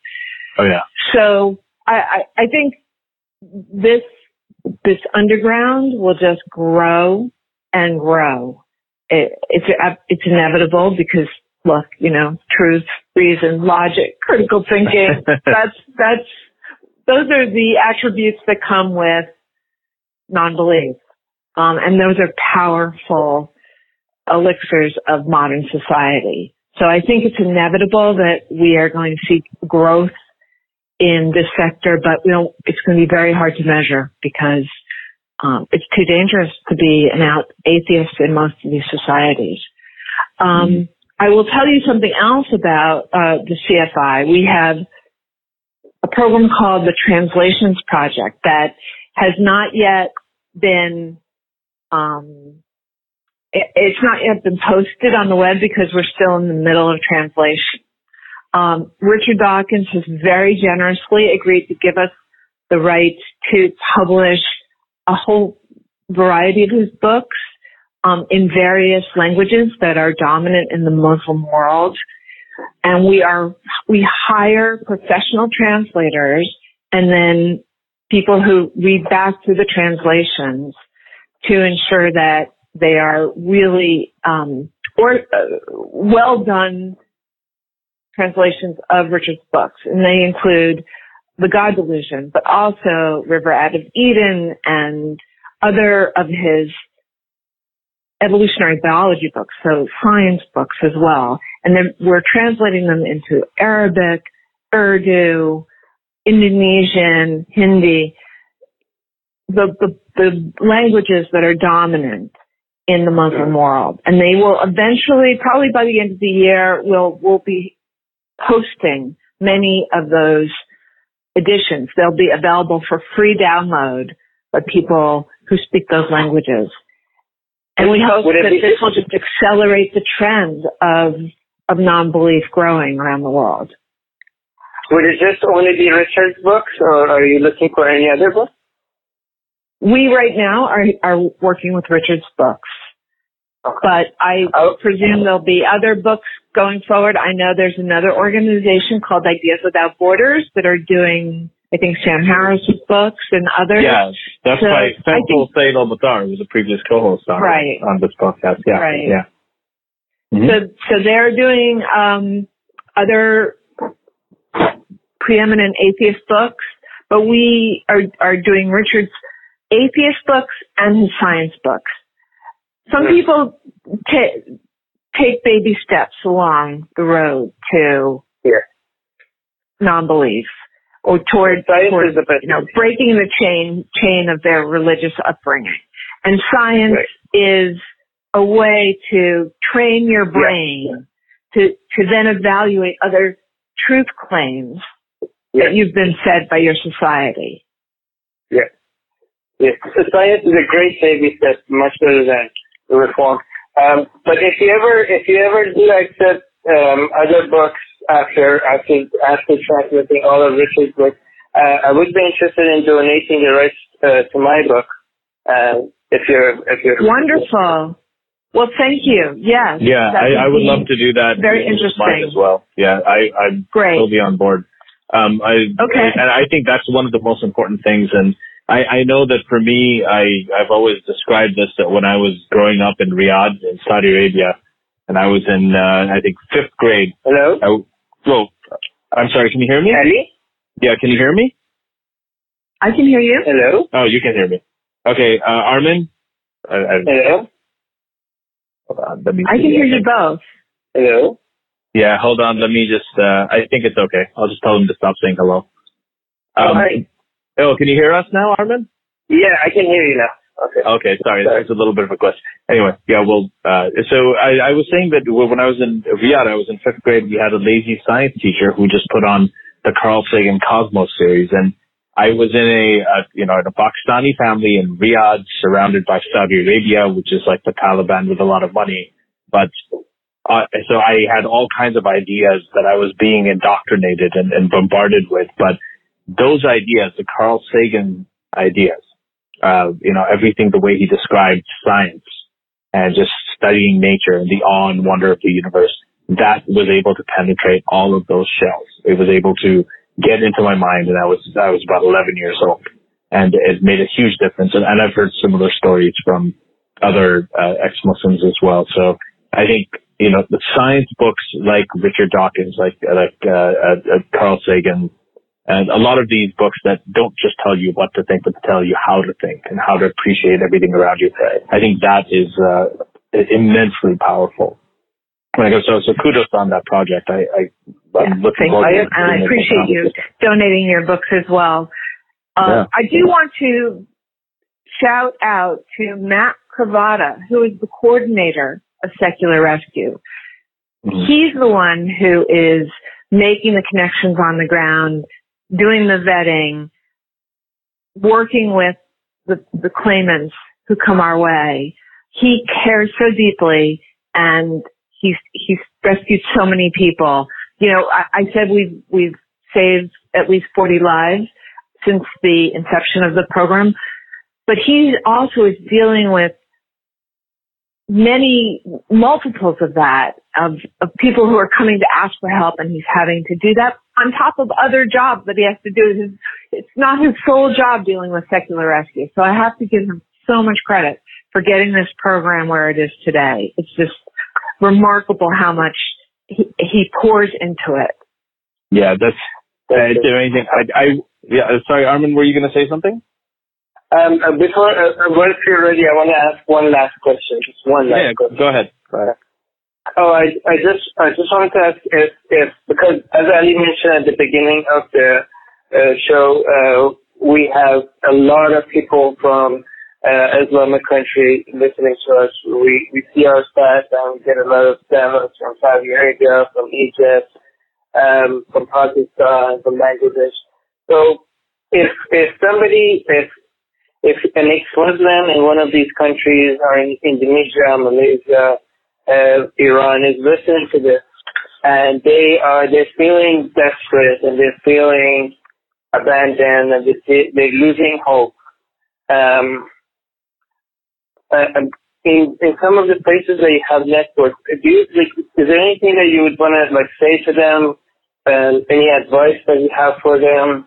Oh, yeah. So I think this underground will just grow and grow. It's inevitable because, look, truth, reason, logic, critical thinking, those are the attributes that come with non-belief. And those are powerful elixirs of modern society. So I think it's inevitable that we are going to see growth in this sector, but it's going to be very hard to measure because it's too dangerous to be an out atheist in most of these societies. I will tell you something else about the CFI. We have a program called the Translations Project that has not yet been it's not yet been posted on the web because we're still in the middle of translation. Richard Dawkins has very generously agreed to give us the right to publish a whole variety of his books in various languages that are dominant in the Muslim world. And we hire professional translators and then people who read back through the translations to ensure that they are really well done translations of Richard's books. And they include The God Delusion, but also River Out of Eden and other of his evolutionary biology books, so science books as well. And then we're translating them into Arabic, Urdu, Indonesian, Hindi, the languages that are dominant in the Muslim world. And they will eventually, probably by the end of the year, we'll be posting many of those editions. They'll be available for free download by people who speak those languages. And we hope that this will just accelerate the trend of non-belief growing around the world. Would it just only be Richard's books, or are you looking for any other books? We right now are working with Richard's books. Okay. But I presume there'll be other books going forward. I know there's another organization called Ideas Without Borders that are doing, I think, Sam Harris's books and others. Yeah, that's why Faisal Said Al-Mutar was a previous co-host on this podcast. Yeah, right. Yeah. Mm-hmm. So they're doing other preeminent atheist books, but we are doing Richard's atheist books and his science books. Some people take baby steps along the road to non-belief or toward breaking the chain of their religious upbringing. And science is a way to train your brain to then evaluate other truth claims that you've been fed by your society. Yeah. Yes. So science is a great baby step, much better than the reform. But if you ever do accept other books after transmitting all of Richard's books, I would be interested in donating the rights to my book. If you're wonderful. Well, thank you. Yes. Yeah, I would love to do that. Very interesting as well. Yeah, I'm totally on board. And I think that's one of the most important things. And I know that for me, I've always described this, that when I was growing up in Riyadh in Saudi Arabia, and I was in, I think, 5th grade. Hello? I'm sorry, can you hear me? Ali? Yeah, can you hear me? I can hear you. Hello? Oh, you can hear me. Okay, Armin? Hello? Hold on, let me I can hear you both. Hello? Yeah, hold on, let me just, I think it's okay. I'll just tell them to stop saying hello. Hi. Oh, can you hear us now, Armin? Yeah, I can hear you now. Okay, sorry. That's a little bit of a question. Anyway, yeah, well, so I was saying that when I was in Riyadh, I was in 5th grade, we had a lazy science teacher who just put on the Carl Sagan Cosmos series, and I was in in a Pakistani family in Riyadh, surrounded by Saudi Arabia, which is like the Taliban with a lot of money. But, so I had all kinds of ideas that I was being indoctrinated and bombarded with. But those ideas, the Carl Sagan ideas, everything the way he described science and just studying nature and the awe and wonder of the universe, that was able to penetrate all of those shells. It was able to get into my mind, and I was about 11 years old, and it made a huge difference. And I've heard similar stories from other ex-Muslims as well. So I think the science books like Richard Dawkins, like Carl Sagan, and a lot of these books that don't just tell you what to think, but to tell you how to think and how to appreciate everything around you. I think that is immensely powerful. So kudos on that project. I'm looking forward to it. And I appreciate you donating your books as well. I do want to shout out to Matt Cravata, who is the coordinator of Secular Rescue. Mm-hmm. He's the one who is making the connections on the ground, doing the vetting, working with the claimants who come our way. He cares so deeply, and he's rescued so many people. I said we've saved at least 40 lives since the inception of the program, but he also is dealing with multiples of that, of people who are coming to ask for help, and he's having to do that on top of other jobs that he has to do. It's not his sole job dealing with Secular Rescue. So I have to give him so much credit for getting this program where it is today. It's just remarkable how much he pours into it. Yeah, is there anything? Sorry, Armin, were you going to say something? Before, once you're ready, I want to ask one last question. Just one last question. Go ahead. Oh, I just wanted to ask if because as Ali mentioned at the beginning of the show, we have a lot of people from Islamic country listening to us. We see our stats and we get a lot of downloads from Saudi Arabia, from Egypt, from Pakistan, from Bangladesh. So if an ex-Muslim in one of these countries, or in Indonesia, Malaysia, Iran, is listening to this, and they're feeling desperate, and they're feeling abandoned, and they're losing hope. In some of the places that you have networks, is there anything that you would want to say to them? Any advice that you have for them?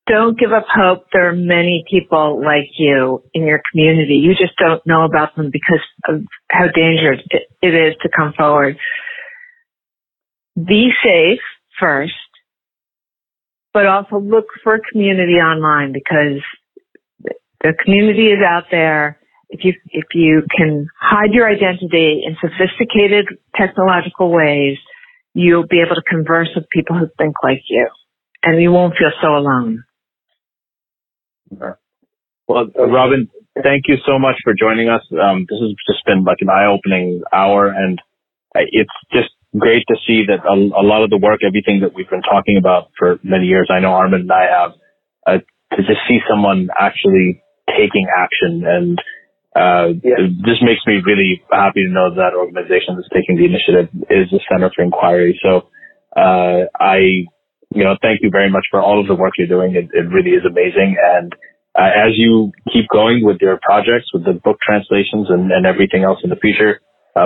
Don't give up hope. There are many people like you in your community. You just don't know about them because of how dangerous it is to come forward. Be safe first, but also look for a community online, because the community is out there. If you can hide your identity in sophisticated technological ways, you'll be able to converse with people who think like you, and you won't feel so alone. Well, Robyn, thank you so much for joining us. This has just been like an eye-opening hour, and it's just great to see that a lot of the work, everything that we've been talking about for many years, I know Armin and I have, to just see someone actually taking action, and it just makes me really happy to know that organization that's taking the initiative is the Center for Inquiry. So thank you very much for all of the work you're doing. It really is amazing. And as you keep going with your projects, with the book translations and everything else in the future,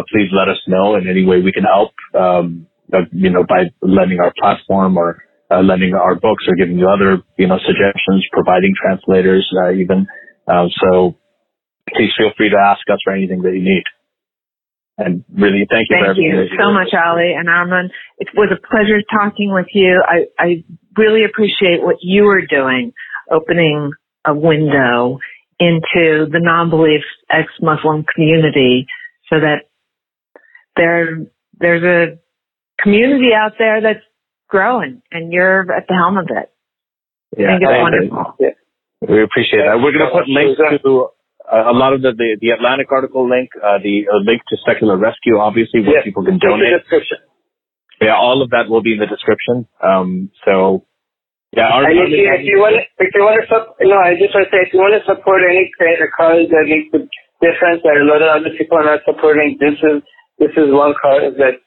please let us know in any way we can help, by lending our platform or lending our books or giving you other, suggestions, providing translators, even. So please feel free to ask us for anything that you need. And really, thank you for everything. Thank you so much, Ali and Armin. It was a pleasure talking with you. I really appreciate what you are doing, opening a window into the non-belief ex-Muslim community so that there's a community out there that's growing, and you're at the helm of it. Yeah, I think it's wonderful. Yeah. We appreciate that. We're going to put links to a lot of the Atlantic article link, the link to Secular Rescue, obviously, where people can donate. Yeah, all of that will be in the description. And if you want to support any cause that makes a difference that a lot of other people are not supporting, this is one cause that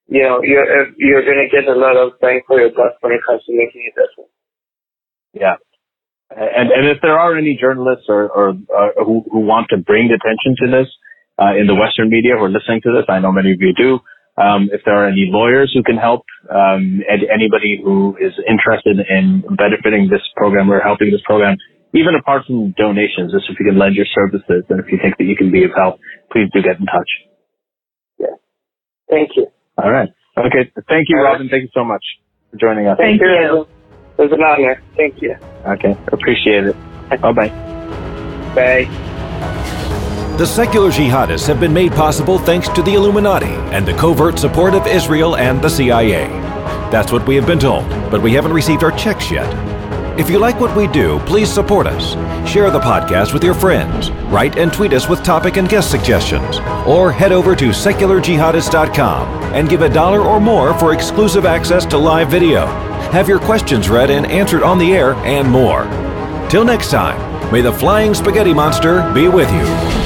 you're going to get a lot of bang for your buck when it comes to making a difference. Yeah. And if there are any journalists or who want to bring attention to this in the Western media who are listening to this, I know many of you do. If there are any lawyers who can help, and anybody who is interested in benefiting this program or helping this program, even apart from donations, just if you can lend your services and if you think that you can be of help, please do get in touch. Yeah. Thank you. All right. Okay. Thank you, Robyn. Thank you so much for joining us. Thank you. It was an honor. Thank you. Okay. Appreciate it. Bye-bye. Bye. The secular jihadists have been made possible thanks to the Illuminati and the covert support of Israel and the CIA. That's what we have been told, but we haven't received our checks yet. If you like what we do, please support us. Share the podcast with your friends. Write and tweet us with topic and guest suggestions. Or head over to secularjihadist.com and give $1 or more for exclusive access to live video. Have your questions read and answered on the air, and more. Till next time, may the flying spaghetti monster be with you.